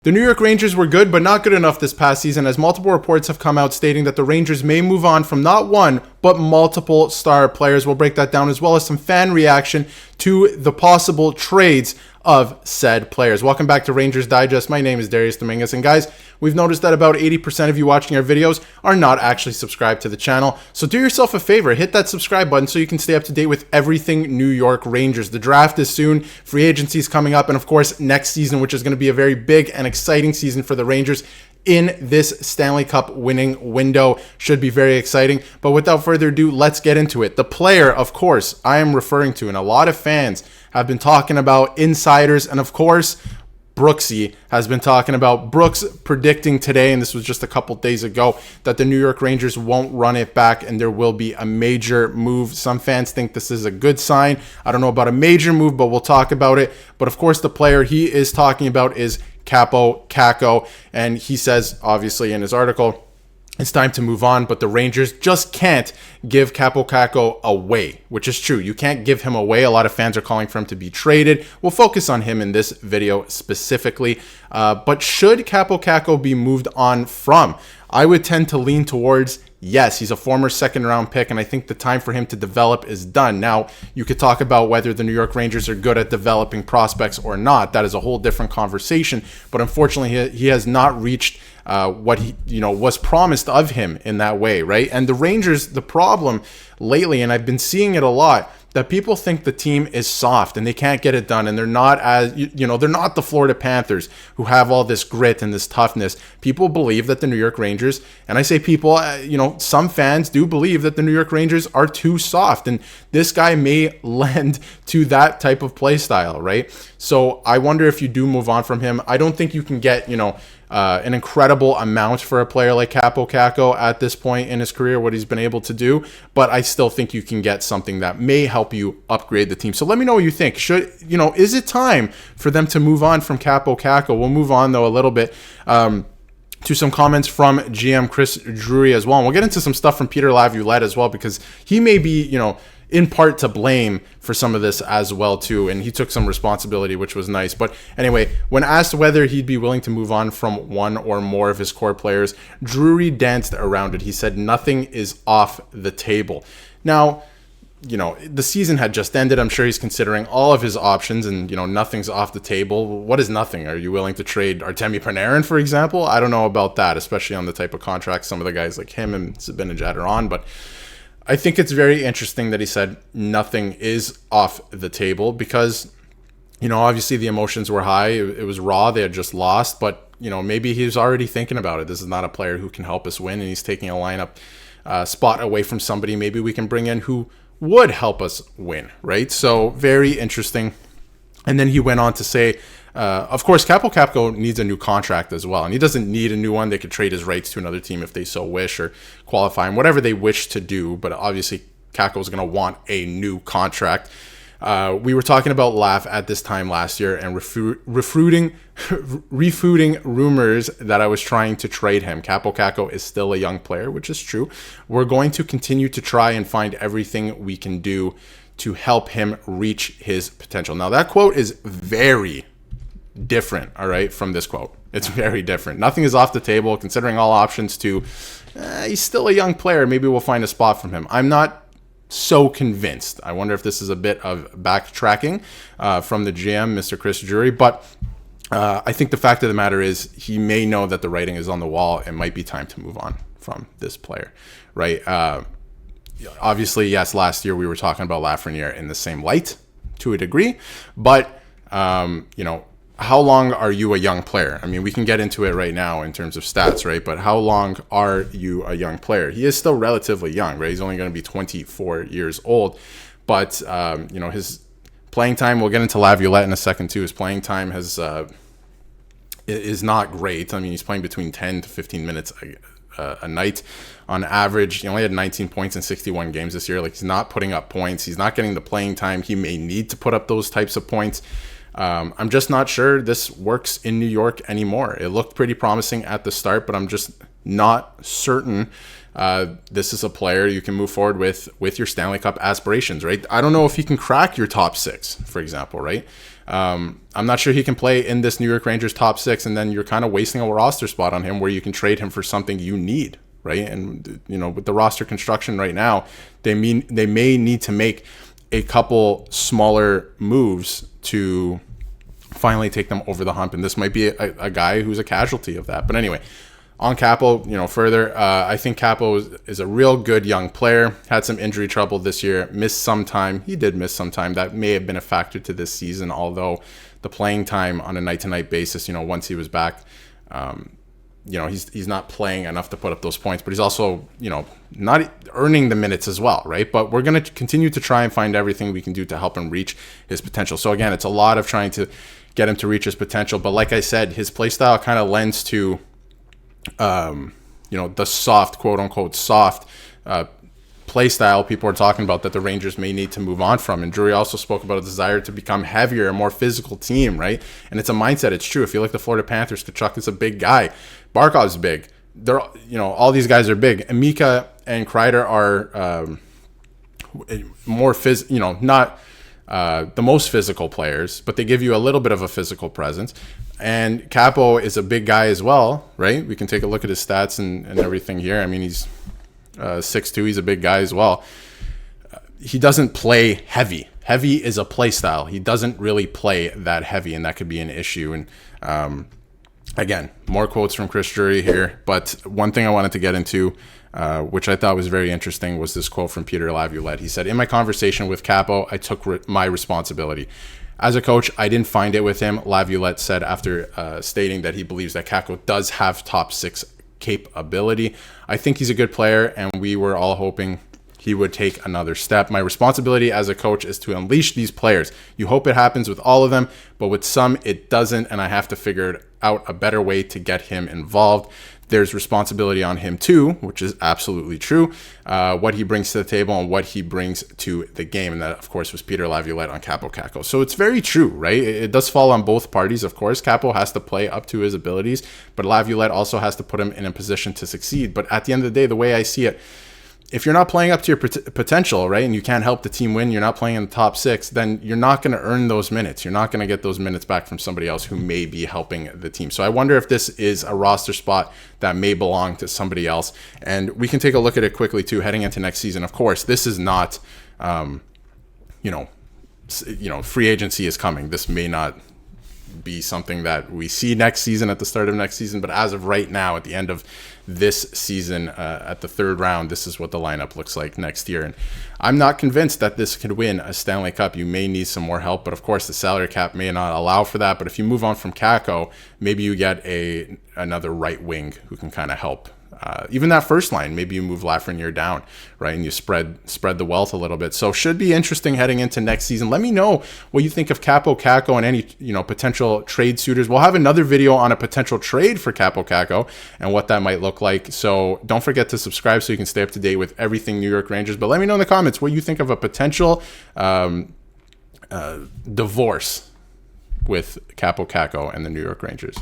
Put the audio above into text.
The New York Rangers were good, but not good enough this past season, as multiple reports have come out stating that the Rangers may move on from not one, but multiple star players. We'll break that down, as well as some fan reaction to the possible trades of said players. Welcome back to Rangers Digest. My name is Darius Domingues, and guys, we've noticed that about 80% of you watching our videos are not actually subscribed to the channel. So do yourself a favor, hit that subscribe button so you can stay up to date with everything New York Rangers. The draft is soon, free agency is coming up, and of course next season, which is going to be a very big and exciting season for the Rangers in this Stanley Cup winning window. Should be very exciting. But without further ado, let's get into it. The player, of course, I am referring to, and a lot of fans have been talking about, insiders, and of course, Brooksy has been talking about. Brooks predicting today, and this was just a couple days ago, that the New York Rangers won't run it back and there will be a major move. Some fans think this is a good sign. I don't know about a major move, but we'll talk about it. But of course, the player he is talking about is Kaapo Kakko, and he says, obviously in his article, it's time to move on, but the Rangers just can't give Kaapo Kakko away, which is true. You can't give him away. A lot of fans are calling for him to be traded. We'll focus on him in this video specifically. But should Kaapo Kakko be moved on from? I would tend to lean towards yes. He's a former second-round pick, and I think the time for him to develop is done. Now, you could talk about whether the New York Rangers are good at developing prospects or not. That is a whole different conversation. But unfortunately, he has not reached what he was promised of him in that way, right? And the Rangers, the problem lately, and I've been seeing it a lot, that people think the team is soft and they can't get it done, and they're not as they're not the Florida Panthers who have all this grit and this toughness. People believe that the New York Rangers, and I say people, some fans do believe that the New York Rangers are too soft, and this guy may lend to that type of play style, right? So I wonder if you do move on from him. I don't think you can get an incredible amount for a player like Kaapo Kakko at this point in his career, what he's been able to do, but I still think you can get something that may help you upgrade the team. So let me know what you think. Is it time for them to move on from Kaapo Kakko? We'll move on though a little bit to some comments from GM Chris Drury as well. And we'll get into some stuff from Peter Laviolette as well, because he may be, in part to blame for some of this as well too, and he took some responsibility, which was nice. But anyway, when asked whether he'd be willing to move on from one or more of his core players, Drury danced around it. He said nothing is off the table. Now, the season had just ended. I'm sure he's considering all of his options, and nothing's off the table. What is nothing? Are you willing to trade Artemi Panarin, for example? I don't know about that, especially on the type of contract some of the guys like him and Zibanejad are on, but I think it's very interesting that he said nothing is off the table, because, obviously the emotions were high. It was raw. They had just lost, but, maybe he was already thinking about it. This is not a player who can help us win, and he's taking a lineup spot away from somebody maybe we can bring in who would help us win, right? So very interesting. And then he went on to say, of course, Kaapo Kakko needs a new contract as well, and he doesn't need a new one. They could trade his rights to another team if they so wish, or qualify him, whatever they wish to do. But obviously, Kakko is going to want a new contract. We were talking about Lav at this time last year and refuting rumors that I was trying to trade him. Kaapo Kakko is still a young player, which is true. We're going to continue to try and find everything we can do to help him reach his potential. Now, that quote is very different, all right, from this quote. It's very different. Nothing is off the table, considering all options to he's still a young player. Maybe we'll find a spot from him. I'm not so convinced. I wonder if this is a bit of backtracking from the GM, Mr. Chris Drury, but I think the fact of the matter is he may know that the writing is on the wall. It might be time to move on from this player, right? Obviously, yes, last year we were talking about Lafreniere in the same light to a degree, but how long are you a young player? I mean, we can get into it right now in terms of stats, right? But how long are you a young player? He is still relatively young, right? He's only going to be 24 years old. But, his playing time, we'll get into Laviolette in a second too. His playing time is not great. I mean, he's playing between 10 to 15 minutes a night on average. He only had 19 points in 61 games this year. Like, he's not putting up points. He's not getting the playing time. He may need to put up those types of points. I'm just not sure this works in New York anymore. It looked pretty promising at the start, but I'm just not certain this is a player you can move forward with your Stanley Cup aspirations, right? I don't know if he can crack your top six, for example, right? I'm not sure he can play in this New York Rangers top six, and then you're kind of wasting a roster spot on him where you can trade him for something you need, right? And with the roster construction right now, they may need to make a couple smaller moves to finally take them over the hump, and this might be a guy who's a casualty of that. But anyway, on Kaapo, further, I think Kaapo is a real good young player. Had some injury trouble this year, missed some time. He did miss some time. That may have been a factor to this season, although the playing time on a night-to-night basis, once he was back, he's not playing enough to put up those points, but he's also, not earning the minutes as well, right? But we're going to continue to try and find everything we can do to help him reach his potential. So again, it's a lot of trying to get him to reach his potential. But like I said, his play style kind of lends to the soft, quote unquote, soft play style people are talking about that the Rangers may need to move on from. And Drury also spoke about a desire to become heavier, a more physical team, right? And it's a mindset. It's true. If you like the Florida Panthers, Tkachuk is a big guy. Barkov's big. They're, all these guys are big. And Mika and Kreider are more not the most physical players, but they give you a little bit of a physical presence. And Kaapo is a big guy as well, right? We can take a look at his stats and everything here. I mean, he's 6'2". He's a big guy as well. He doesn't play heavy. Heavy is a play style. He doesn't really play that heavy, and that could be an issue. And again, more quotes from Chris Drury here. But one thing I wanted to get into, which I thought was very interesting, was this quote from Peter Laviolette. He said, "In my conversation with Kaapo, I took my responsibility. As a coach, I didn't find it with him," Laviolette said after stating that he believes that Kakko does have top six capability. "I think he's a good player, and we were all hoping he would take another step. My responsibility as a coach is to unleash these players. You hope it happens with all of them, but with some it doesn't, and I have to figure out a better way to get him involved. There's responsibility on him too," which is absolutely true, what he brings to the table and what he brings to the game. And that, of course, was Peter Laviolette on Kaapo Kakko. So it's very true, right? It does fall on both parties, of course. Kaapo has to play up to his abilities, but Laviolette also has to put him in a position to succeed. But at the end of the day, the way I see it, if you're not playing up to your potential, right, and you can't help the team win, you're not playing in the top six, then you're not going to earn those minutes. You're not going to get those minutes back from somebody else who may be helping the team. So I wonder if this is a roster spot that may belong to somebody else. And we can take a look at it quickly, too, heading into next season. Of course, this is not, free agency is coming. This may not be something that we see next season, at the start of next season, but as of right now, at the end of this season, at the third round, this is what the lineup looks like next year. And I'm not convinced that this could win a Stanley Cup. You may need some more help, but of course the salary cap may not allow for that. But if you move on from Kakko, maybe you get another right wing who can kind of help. Even that first line, maybe you move Lafreniere down, right, and you spread the wealth a little bit. So should be interesting heading into next season. Let me know what you think of Kaapo Kakko and any potential trade suitors. We'll have another video on a potential trade for Kaapo Kakko and what that might look like. So don't forget to subscribe so you can stay up to date with everything New York Rangers. But let me know in the comments what you think of a potential divorce with Kaapo Kakko and the New York Rangers.